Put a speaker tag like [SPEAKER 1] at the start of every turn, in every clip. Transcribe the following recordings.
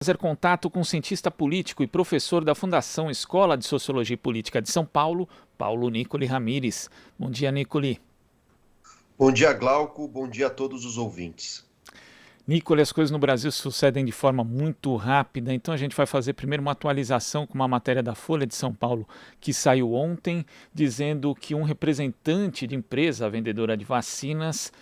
[SPEAKER 1] fazer contato com o cientista político e professor da Fundação Escola de Sociologia e Política de São Paulo, Paulo Nicoli Ramires. Bom dia, Nicoli.
[SPEAKER 2] Bom dia, Glauco. Bom dia a todos os ouvintes.
[SPEAKER 1] Nicoli, as coisas no Brasil sucedem de forma muito rápida, então a gente vai fazer primeiro uma atualização com uma matéria da Folha de São Paulo que saiu ontem, dizendo que um representante de empresa vendedora de vacinas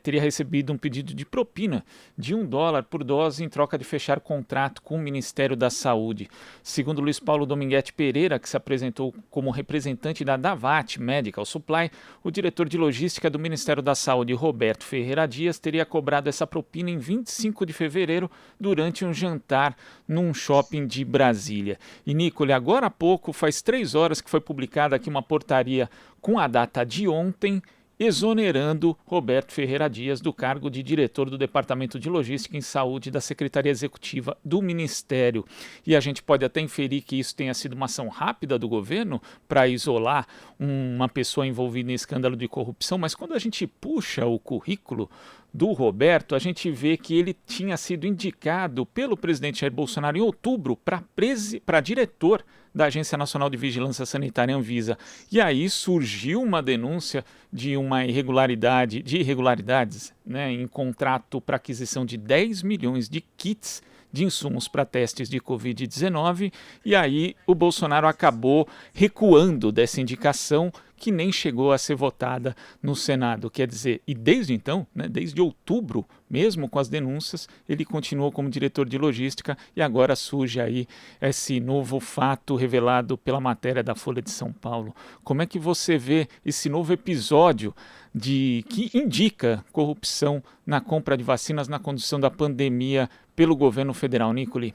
[SPEAKER 1] teria recebido um pedido de propina de $1 por dose em troca de fechar contrato com o Ministério da Saúde. Segundo Luiz Paulo Dominguete Pereira, que se apresentou como representante da Davat Medical Supply, o diretor de logística do Ministério da Saúde, Roberto Ferreira Dias, teria cobrado essa propina em 25 de fevereiro, durante um jantar num shopping de Brasília. E, Nicole, agora há pouco, faz 3 horas que foi publicada aqui uma portaria com a data de ontem, exonerando Roberto Ferreira Dias do cargo de diretor do Departamento de Logística em Saúde da Secretaria Executiva do Ministério. E a gente pode até inferir que isso tenha sido uma ação rápida do governo para isolar uma pessoa envolvida em escândalo de corrupção, mas quando a gente puxa o currículo do Roberto, a gente vê que ele tinha sido indicado pelo presidente Jair Bolsonaro em outubro para diretor da Agência Nacional de Vigilância Sanitária, Anvisa. E aí surgiu uma denúncia de irregularidades, né, em contrato para aquisição de 10 milhões de kits de insumos para testes de Covid-19, e aí o Bolsonaro acabou recuando dessa indicação, que nem chegou a ser votada no Senado. Quer dizer, e desde então, né, desde outubro, mesmo com as denúncias, ele continuou como diretor de logística, e agora surge aí esse novo fato revelado pela matéria da Folha de São Paulo. Como é que você vê esse novo episódio que indica corrupção na compra de vacinas na condução da pandemia pelo governo federal, Nicoli?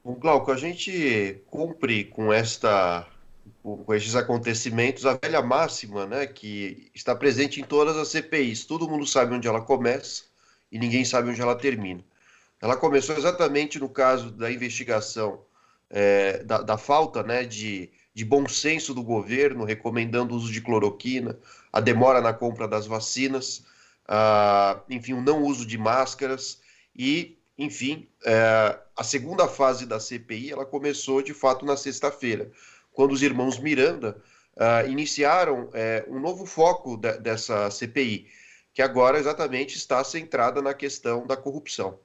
[SPEAKER 2] Bom, Glauco, a gente cumpre com estes acontecimentos a velha máxima, né, que está presente em todas as CPIs. Todo mundo sabe onde ela começa e ninguém sabe onde ela termina. Ela começou exatamente no caso da investigação da falta, né, de bom senso do governo, recomendando o uso de cloroquina, a demora na compra das vacinas, enfim, o não uso de máscaras e, enfim, a segunda fase da CPI, ela começou de fato na sexta-feira, quando os irmãos Miranda iniciaram um novo foco dessa CPI, que agora exatamente está centrada na questão da corrupção.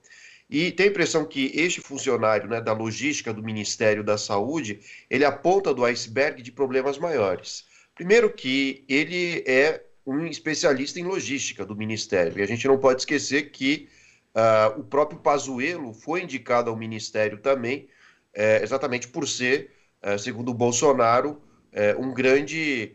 [SPEAKER 2] E tem a impressão que este funcionário, né, da logística do Ministério da Saúde, ele é a ponta do iceberg de problemas maiores. Primeiro que ele é um especialista em logística do Ministério, e a gente não pode esquecer que o próprio Pazuello foi indicado ao Ministério também, exatamente por ser, segundo o Bolsonaro, um grande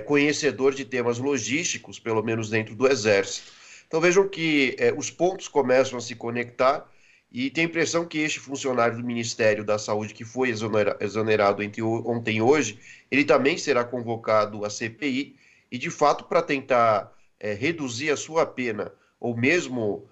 [SPEAKER 2] conhecedor de temas logísticos, pelo menos dentro do Exército. Então vejam que os pontos começam a se conectar, e tem a impressão que este funcionário do Ministério da Saúde, que foi exonerado entre ontem e hoje, ele também será convocado à CPI, e de fato para tentar reduzir a sua pena, ou mesmo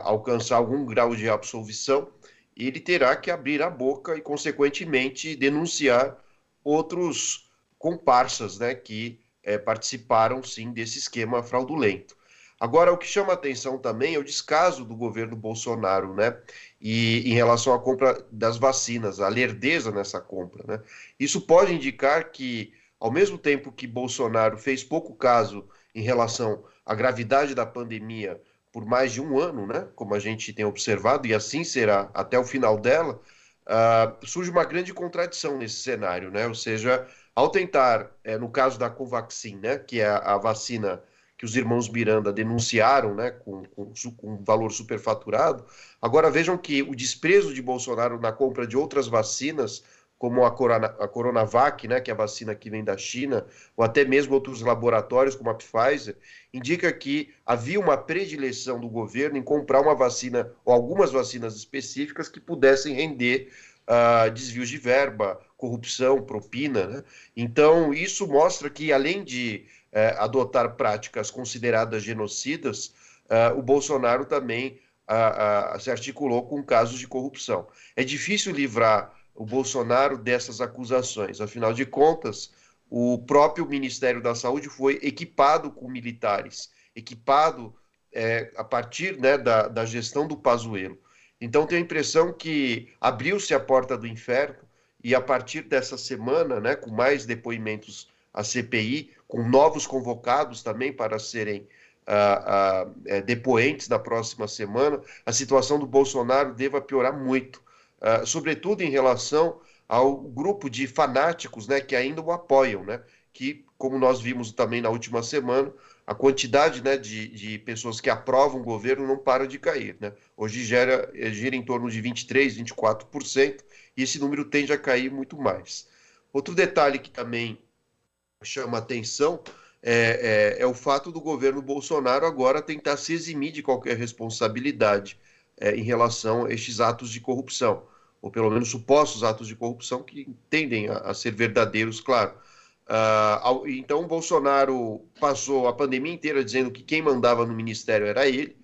[SPEAKER 2] alcançar algum grau de absolvição, ele terá que abrir a boca e, consequentemente, denunciar outros comparsas, né, que participaram, sim, desse esquema fraudulento. Agora, o que chama a atenção também é o descaso do governo Bolsonaro, né? E em relação à compra das vacinas, a lerdeza nessa compra, né? Isso pode indicar que, ao mesmo tempo que Bolsonaro fez pouco caso em relação à gravidade da pandemia por mais de um ano, né? Como a gente tem observado, e assim será até o final dela, surge uma grande contradição nesse cenário, né? Ou seja, ao tentar, no caso da Covaxin, né? Que é a vacina que os irmãos Miranda denunciaram, né, com valor superfaturado. Agora vejam que o desprezo de Bolsonaro na compra de outras vacinas, como a Coronavac, né, que é a vacina que vem da China, ou até mesmo outros laboratórios, como a Pfizer, indica que havia uma predileção do governo em comprar uma vacina, ou algumas vacinas específicas, que pudessem render desvios de verba, corrupção, propina, né? Então, isso mostra que, além de adotar práticas consideradas genocidas, o Bolsonaro também se articulou com casos de corrupção. É difícil livrar o Bolsonaro dessas acusações, afinal de contas, o próprio Ministério da Saúde foi equipado com militares, equipado a partir, né, da gestão do Pazuello. Então, tenho a impressão que abriu-se a porta do inferno e a partir dessa semana, né, com mais depoimentos à CPI, com novos convocados também para serem depoentes na próxima semana, a situação do Bolsonaro deva piorar muito, sobretudo em relação ao grupo de fanáticos, né, que ainda o apoiam, né, que, como nós vimos também na última semana, a quantidade, né, de pessoas que aprovam o governo não para de cair, né? Hoje gira em torno de 23%, 24%, e esse número tende a cair muito mais. Outro detalhe que também chama atenção é o fato do governo Bolsonaro agora tentar se eximir de qualquer responsabilidade em relação a estes atos de corrupção, ou pelo menos supostos atos de corrupção que tendem a ser verdadeiros, claro. Então, o Bolsonaro passou a pandemia inteira dizendo que quem mandava no ministério era ele,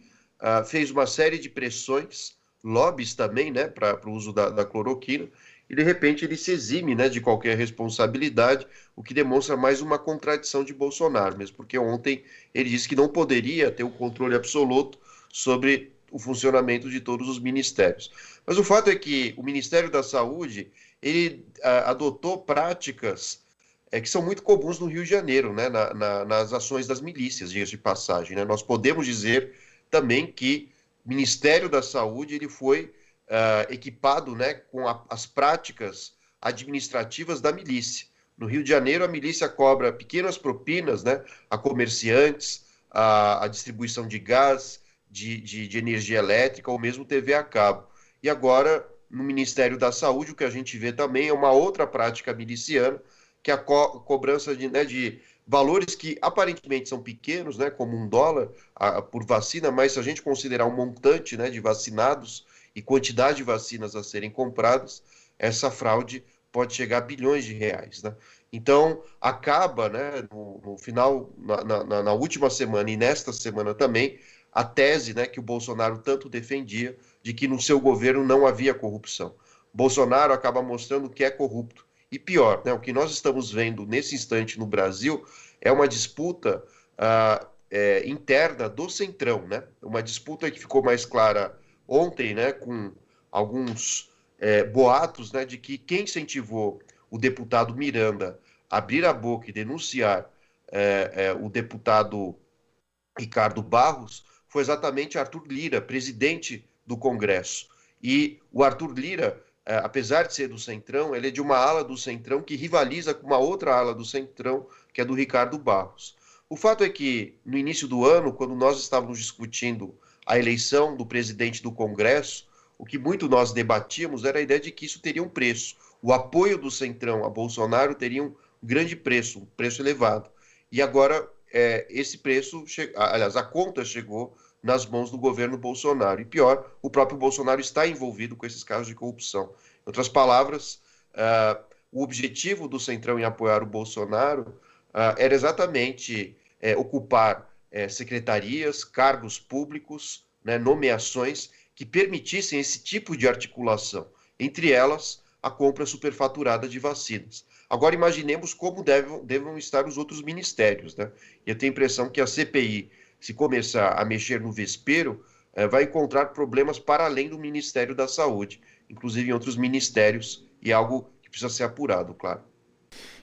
[SPEAKER 2] fez uma série de pressões, lobbies também, né, para o uso da cloroquina, e de repente ele se exime, né, de qualquer responsabilidade, o que demonstra mais uma contradição de Bolsonaro, mesmo porque ontem ele disse que não poderia ter o controle absoluto sobre o funcionamento de todos os ministérios. Mas o fato é que o Ministério da Saúde, ele adotou práticas que são muito comuns no Rio de Janeiro, né, nas ações das milícias, diga-se de passagem, né? Nós podemos dizer também que o Ministério da Saúde ele foi equipado, né, com as práticas administrativas da milícia. No Rio de Janeiro, a milícia cobra pequenas propinas, né, a comerciantes, a distribuição de gás, de energia elétrica ou mesmo TV a cabo. E agora, no Ministério da Saúde, o que a gente vê também é uma outra prática miliciana, que é a cobrança de valores que aparentemente são pequenos, né, como $1 por vacina, mas se a gente considerar um montante, né, de vacinados e quantidade de vacinas a serem compradas, essa fraude pode chegar a bilhões de reais, né? Então, acaba, né, no final, na última semana e nesta semana também, a tese, né, que o Bolsonaro tanto defendia de que no seu governo não havia corrupção. Bolsonaro acaba mostrando que é corrupto. E pior, né, o que nós estamos vendo nesse instante no Brasil é uma disputa interna do Centrão, né? Uma disputa que ficou mais clara ontem, né, com alguns boatos, né, de que quem incentivou o deputado Miranda a abrir a boca e denunciar o deputado Ricardo Barros foi exatamente Arthur Lira, presidente do Congresso. E o Arthur Lira, apesar de ser do Centrão, ele é de uma ala do Centrão que rivaliza com uma outra ala do Centrão, que é do Ricardo Barros. O fato é que, no início do ano, quando nós estávamos discutindo a eleição do presidente do Congresso, o que muito nós debatíamos era a ideia de que isso teria um preço. O apoio do Centrão a Bolsonaro teria um grande preço, um preço elevado. E agora esse preço, aliás, a conta chegou nas mãos do governo Bolsonaro. E pior, o próprio Bolsonaro está envolvido com esses casos de corrupção. Em outras palavras, o objetivo do Centrão em apoiar o Bolsonaro era exatamente ocupar secretarias, cargos públicos, né, nomeações que permitissem esse tipo de articulação. Entre elas, a compra superfaturada de vacinas. Agora imaginemos como devam estar os outros ministérios, né? Eu tenho a impressão que a CPI, se começar a mexer no vespeiro, vai encontrar problemas para além do Ministério da Saúde, inclusive em outros ministérios, e algo que precisa ser apurado, claro.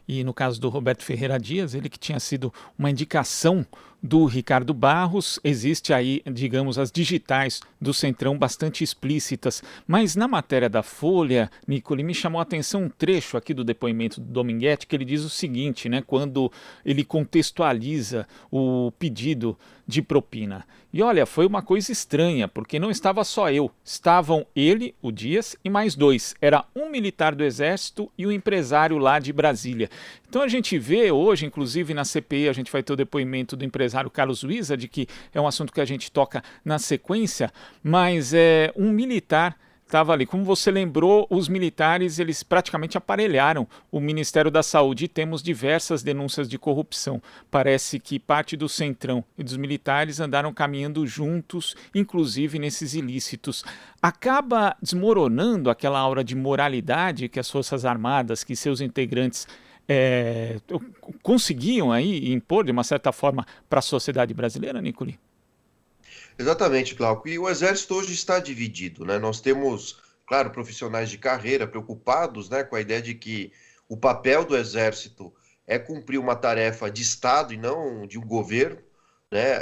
[SPEAKER 1] E no caso do Roberto Ferreira Dias, ele que tinha sido uma indicação do Ricardo Barros, existe aí, digamos, as digitais do Centrão bastante explícitas. Mas na matéria da Folha, Nicole, me chamou a atenção um trecho aqui do depoimento do Dominguete, que ele diz o seguinte, né, quando ele contextualiza o pedido de propina. E olha, foi uma coisa estranha, porque não estava só eu, estavam ele, o Dias, e mais dois. Era um militar do Exército e um empresário lá de Brasília. Então a gente vê hoje, inclusive na CPI, a gente vai ter o depoimento do empresário Carlos Wizard, que é um assunto que a gente toca na sequência, mas um militar estava ali. Como você lembrou, os militares eles praticamente aparelharam o Ministério da Saúde e temos diversas denúncias de corrupção. Parece que parte do Centrão e dos militares andaram caminhando juntos, inclusive nesses ilícitos. Acaba desmoronando aquela aura de moralidade que as Forças Armadas, que seus integrantes conseguiam aí impor de uma certa forma para a sociedade brasileira, Nicole?
[SPEAKER 2] Exatamente, Glauco. E o Exército hoje está dividido, né? Nós temos, claro, profissionais de carreira preocupados, né, com a ideia de que o papel do Exército é cumprir uma tarefa de Estado e não de um governo, né?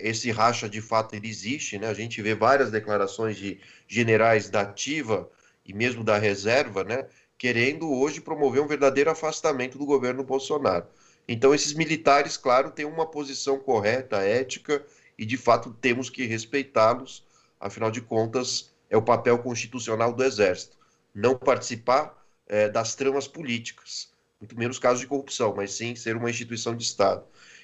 [SPEAKER 2] Esse racha de fato ele existe, né? A gente vê várias declarações de generais da ativa e mesmo da reserva, né, querendo hoje promover um verdadeiro afastamento do governo Bolsonaro. Então, esses militares, claro, têm uma posição correta, ética e de fato temos que respeitá-los, afinal de contas, é o papel constitucional do Exército. Não participar das tramas políticas, muito menos casos de corrupção, mas sim ser uma instituição de Estado.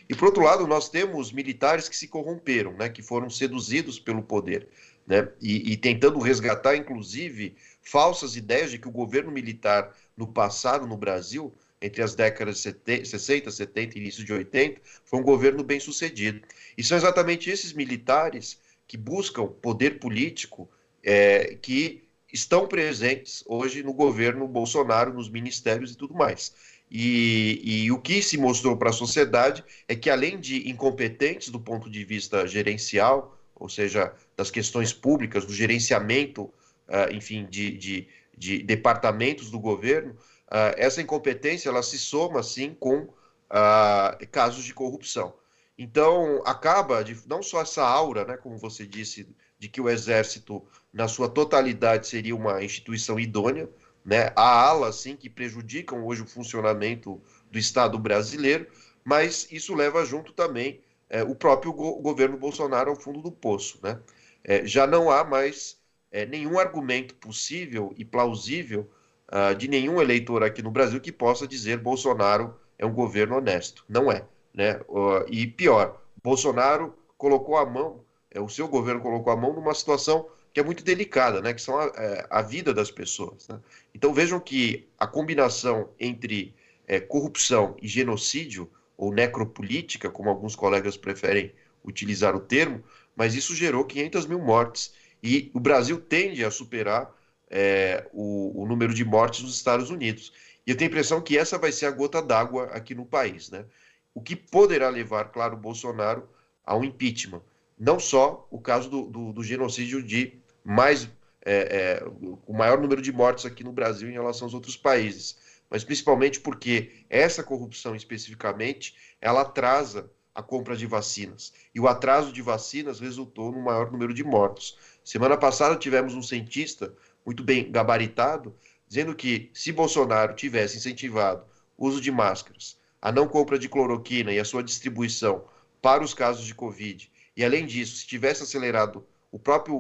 [SPEAKER 2] E por outro lado, nós temos militares que se corromperam, né, que foram seduzidos pelo poder, né, e tentando resgatar, inclusive, falsas ideias de que o governo militar no passado no Brasil, entre as décadas de 60, 70 e início de 80, foi um governo bem sucedido. E são exatamente esses militares que buscam poder político que estão presentes hoje no governo Bolsonaro, nos ministérios e tudo mais. E o que se mostrou para a sociedade é que, além de incompetentes do ponto de vista gerencial, ou seja, das questões públicas, do gerenciamento, enfim, de departamentos do governo, essa incompetência ela se soma, sim, com casos de corrupção. Então, acaba de não só essa aura, né, como você disse, de que o Exército, na sua totalidade, seria uma instituição idônea, né? Há alas, sim, que prejudicam hoje o funcionamento do Estado brasileiro, mas isso leva junto também o próprio governo Bolsonaro ao fundo do poço, né? Já não há mais nenhum argumento possível e plausível de nenhum eleitor aqui no Brasil que possa dizer Bolsonaro é um governo honesto. Não é, né? E pior, Bolsonaro colocou a mão, o seu governo colocou a mão numa situação que é muito delicada, né? Que são a vida das pessoas, né? Então vejam que a combinação entre corrupção e genocídio, ou necropolítica, como alguns colegas preferem utilizar o termo, mas isso gerou 500 mil mortes. E o Brasil tende a superar o número de mortes nos Estados Unidos. E eu tenho a impressão que essa vai ser a gota d'água aqui no país, né? O que poderá levar, claro, o Bolsonaro a um impeachment. Não só o caso do genocídio de mais o maior número de mortes aqui no Brasil em relação aos outros países, mas principalmente porque essa corrupção especificamente ela atrasa a compra de vacinas. E o atraso de vacinas resultou no maior número de mortos. Semana passada tivemos um cientista muito bem gabaritado dizendo que se Bolsonaro tivesse incentivado o uso de máscaras, a não compra de cloroquina e a sua distribuição para os casos de Covid, e além disso, se tivesse acelerado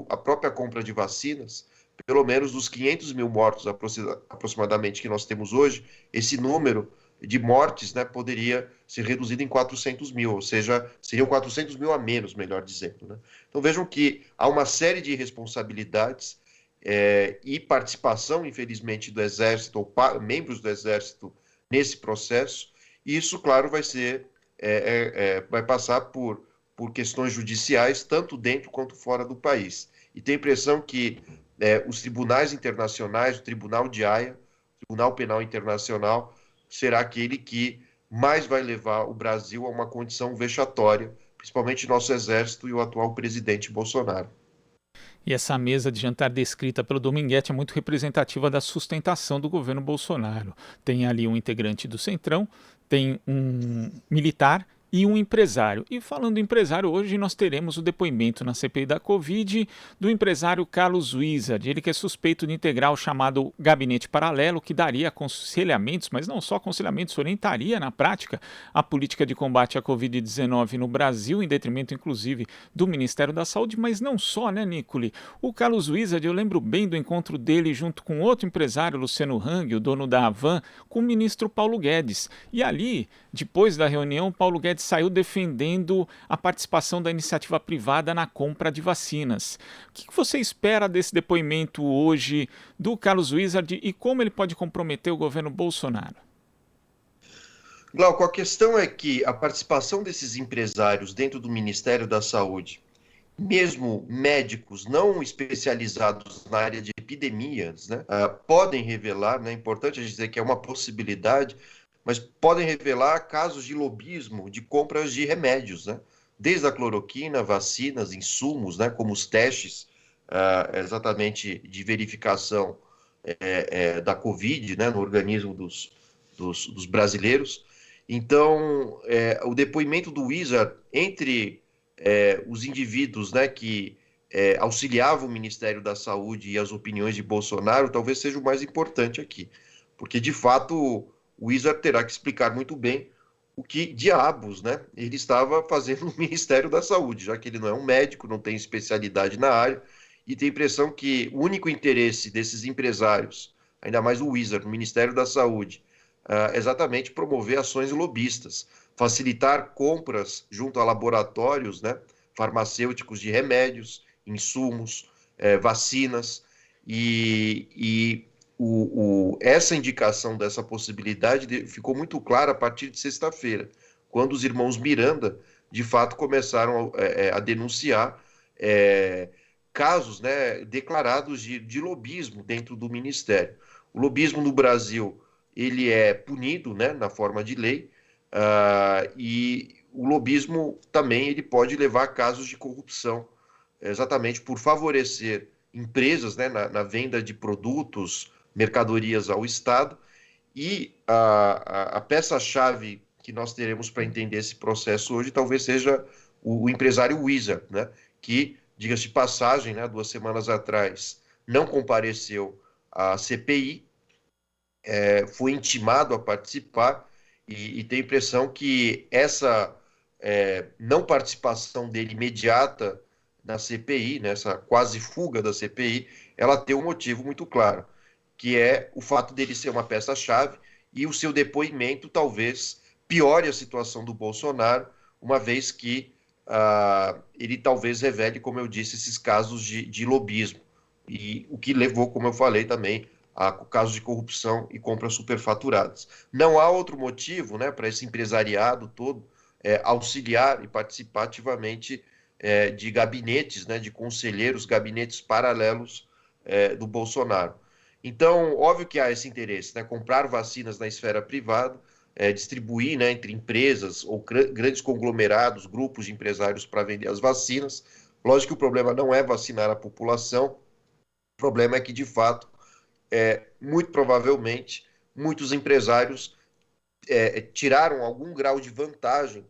[SPEAKER 2] a própria compra de vacinas, pelo menos dos 500 mil mortos aproximadamente que nós temos hoje, esse número de mortes, né, poderia ser reduzido em 400 mil, ou seja, seriam 400 mil a menos, melhor dizendo, né? Então vejam que há uma série de responsabilidades e participação, infelizmente, do Exército, ou membros do Exército nesse processo, e isso, claro, vai passar por questões judiciais, tanto dentro quanto fora do país. E tem a impressão que os tribunais internacionais, o Tribunal de Haia, o Tribunal Penal Internacional, será aquele que mais vai levar o Brasil a uma condição vexatória, principalmente nosso exército e o atual presidente Bolsonaro.
[SPEAKER 1] E essa mesa de jantar descrita pelo Dominguete é muito representativa da sustentação do governo Bolsonaro. Tem ali um integrante do Centrão, tem um militar e um empresário. E falando em empresário, hoje nós teremos o depoimento na CPI da Covid do empresário Carlos Wizard, ele que é suspeito de integrar o chamado gabinete paralelo, que daria aconselhamentos, mas não só aconselhamentos, orientaria na prática a política de combate à Covid-19 no Brasil, em detrimento inclusive do Ministério da Saúde, mas não só, né, Nicole? O Carlos Wizard, eu lembro bem do encontro dele junto com outro empresário, Luciano Hang, o dono da Havan, com o ministro Paulo Guedes. E ali, depois da reunião, Paulo Guedes saiu defendendo a participação da iniciativa privada na compra de vacinas. O que você espera desse depoimento hoje do Carlos Wizard e como ele pode comprometer o governo Bolsonaro?
[SPEAKER 2] Glauco, a questão é que a participação desses empresários dentro do Ministério da Saúde, mesmo médicos não especializados na área de epidemias, né, podem revelar, né, é importante dizer que é uma possibilidade, mas podem revelar casos de lobismo, de compras de remédios, né, desde a cloroquina, vacinas, insumos, né, como os testes exatamente de verificação da Covid, né, no organismo dos brasileiros. Então, o depoimento do Wizard entre os indivíduos, né, que auxiliavam o Ministério da Saúde e as opiniões de Bolsonaro talvez seja o mais importante aqui, porque de fato o Wizard terá que explicar muito bem o que diabos, né, ele estava fazendo no Ministério da Saúde, já que ele não é um médico, não tem especialidade na área, e tem a impressão que o único interesse desses empresários, ainda mais o Wizard, no Ministério da Saúde, é exatamente promover ações lobistas, facilitar compras junto a laboratórios, né, farmacêuticos de remédios, insumos, vacinas, e essa indicação dessa possibilidade ficou muito clara a partir de sexta-feira, quando os irmãos Miranda, de fato, começaram a denunciar casos, né, declarados de lobismo dentro do Ministério. O lobismo no Brasil ele é punido, né, na forma de lei, e o lobismo também ele pode levar a casos de corrupção, exatamente por favorecer empresas, né, na venda de produtos, mercadorias ao Estado, e a peça-chave que nós teremos para entender esse processo hoje talvez seja o empresário Wizard, né, que, diga-se de passagem, né, 2 semanas atrás, não compareceu à CPI, foi intimado a participar, e tem a impressão que essa não participação dele imediata na CPI, nessa quase fuga da CPI, ela tem um motivo muito claro, que é o fato dele ser uma peça-chave e o seu depoimento talvez piore a situação do Bolsonaro, uma vez que ele talvez revele, como eu disse, esses casos de lobismo, e o que levou, como eu falei também, a casos de corrupção e compras superfaturadas. Não há outro motivo, né, para esse empresariado todo auxiliar e participar ativamente de gabinetes, né, de conselheiros, gabinetes paralelos do Bolsonaro. Então, óbvio que há esse interesse, né, comprar vacinas na esfera privada, distribuir, né, entre empresas ou grandes conglomerados, grupos de empresários para vender as vacinas. Lógico que o problema não é vacinar a população, o problema é que, de fato, muito provavelmente, muitos empresários tiraram algum grau de vantagem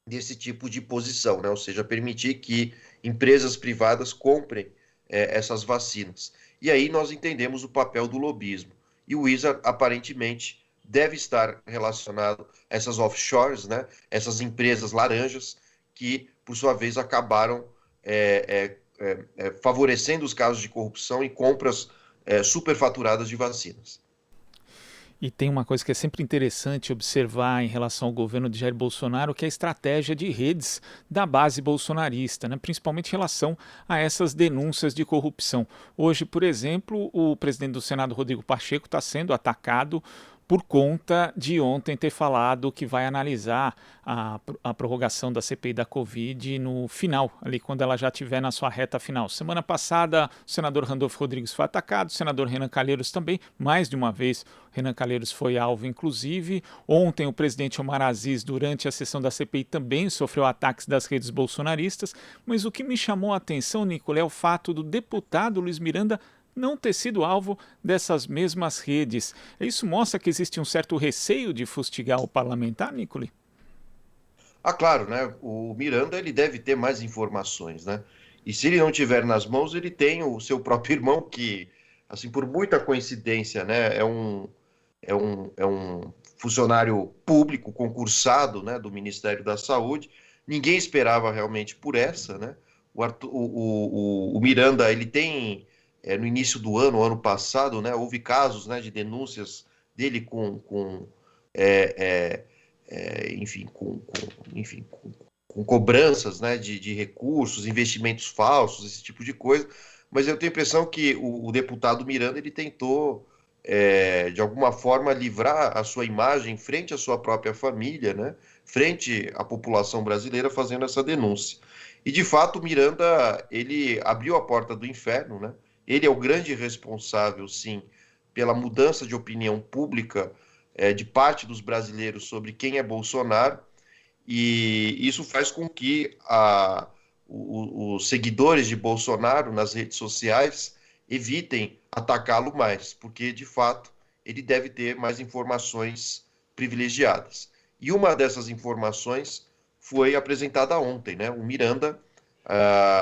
[SPEAKER 2] desse tipo de posição, né? Ou seja, permitir que empresas privadas comprem essas vacinas. E aí nós entendemos o papel do lobismo. E o Wizard, aparentemente, deve estar relacionado a essas offshores, né? Essas empresas laranjas que, por sua vez, acabaram favorecendo os casos de corrupção e compras superfaturadas de vacinas.
[SPEAKER 1] E tem uma coisa que é sempre interessante observar em relação ao governo de Jair Bolsonaro, que é a estratégia de redes da base bolsonarista, né? Principalmente em relação a essas denúncias de corrupção. Hoje, por exemplo, o presidente do Senado, Rodrigo Pacheco, está sendo atacado por conta de ontem ter falado que vai analisar a prorrogação da CPI da Covid no final, ali quando ela já estiver na sua reta final. Semana passada, o senador Randolfo Rodrigues foi atacado, o senador Renan Calheiros também, mais de uma vez, Renan Calheiros foi alvo, inclusive. Ontem, o presidente Omar Aziz, durante a sessão da CPI, também sofreu ataques das redes bolsonaristas, mas o que me chamou a atenção, Nicola, é o fato do deputado Luiz Miranda não ter sido alvo dessas mesmas redes. Isso mostra que existe um certo receio de fustigar o parlamentar, Nicole?
[SPEAKER 2] Claro, né? O Miranda ele deve ter mais informações, né? E se ele não tiver nas mãos, ele tem o seu próprio irmão que, assim, por muita coincidência, né? É um funcionário público concursado, né? Do Ministério da Saúde. Ninguém esperava realmente por essa, né? O Miranda ele tem no início do ano passado, né? Houve casos, né? De denúncias dele é, enfim, com cobranças, né, de recursos, investimentos falsos, esse tipo de coisa. Mas eu tenho a impressão que o deputado Miranda ele tentou, de alguma forma, livrar a sua imagem frente à sua própria família, né, frente à população brasileira, fazendo essa denúncia. E, de fato, o Miranda ele abriu a porta do inferno, né? Ele é o grande responsável, sim, pela mudança de opinião pública de parte dos brasileiros sobre quem é Bolsonaro, e isso faz com que os seguidores de Bolsonaro nas redes sociais evitem atacá-lo mais, porque, de fato, ele deve ter mais informações privilegiadas. E uma dessas informações foi apresentada ontem, né? O Miranda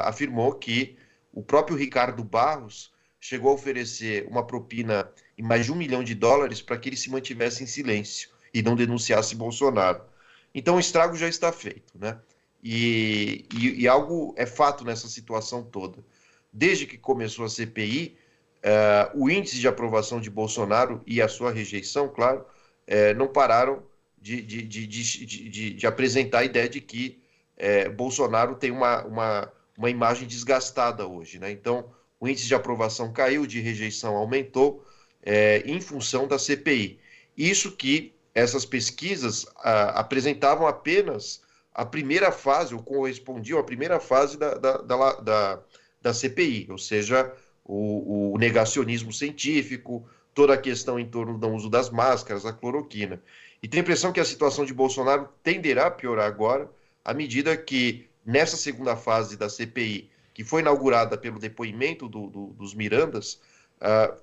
[SPEAKER 2] afirmou que o próprio Ricardo Barros chegou a oferecer uma propina em mais de US$ 1 milhão para que ele se mantivesse em silêncio e não denunciasse Bolsonaro. Então o estrago já está feito, né? E algo é fato nessa situação toda. Desde que começou a CPI, o índice de aprovação de Bolsonaro e a sua rejeição, claro, não pararam de apresentar a ideia de que Bolsonaro tem uma imagem desgastada hoje, né? Então, o índice de aprovação caiu, de rejeição aumentou, em função da CPI. Isso que essas pesquisas apresentavam apenas a primeira fase, ou correspondiam à primeira fase da CPI, ou seja, o negacionismo científico, toda a questão em torno do uso das máscaras, a cloroquina. E tem a impressão que a situação de Bolsonaro tenderá a piorar agora, à medida que, nessa segunda fase da CPI, que foi inaugurada pelo depoimento dos Mirandas,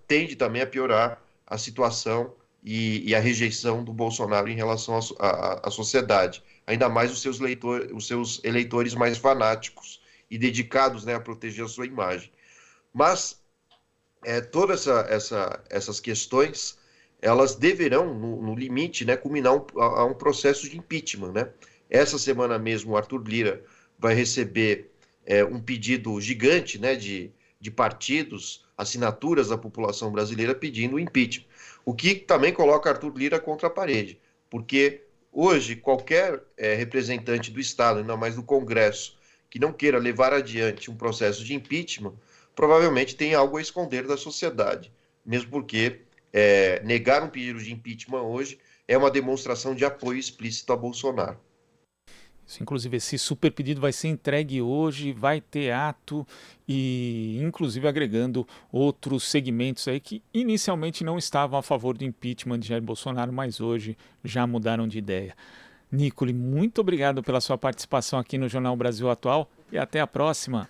[SPEAKER 2] tende também a piorar a situação e a rejeição do Bolsonaro em relação à sociedade. Ainda mais os seus eleitores mais fanáticos e dedicados, né, a proteger a sua imagem. Mas todas essas questões, elas deverão, no limite, né, culminar a um processo de impeachment, né? Essa semana mesmo, o Arthur Lira vai receber um pedido gigante, né, de partidos, assinaturas da população brasileira pedindo o impeachment. O que também coloca Arthur Lira contra a parede, porque hoje qualquer representante do Estado, ainda mais do Congresso, que não queira levar adiante um processo de impeachment, provavelmente tem algo a esconder da sociedade, mesmo porque negar um pedido de impeachment hoje é uma demonstração de apoio explícito a Bolsonaro.
[SPEAKER 1] Isso, inclusive, esse super pedido vai ser entregue hoje, vai ter ato e, inclusive, agregando outros segmentos aí que inicialmente não estavam a favor do impeachment de Jair Bolsonaro, mas hoje já mudaram de ideia. Nicole, muito obrigado pela sua participação aqui no Jornal Brasil Atual e até a próxima.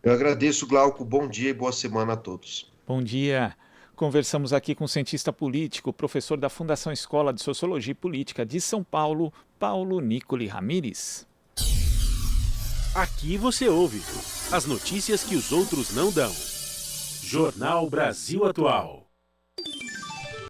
[SPEAKER 2] Eu agradeço, Glauco. Bom dia e boa semana a todos.
[SPEAKER 1] Bom dia. Conversamos aqui com o cientista político, professor da Fundação Escola de Sociologia e Política de São Paulo, Paulo Nicole Ramires.
[SPEAKER 3] Aqui você ouve as notícias que os outros não dão. Jornal Brasil Atual.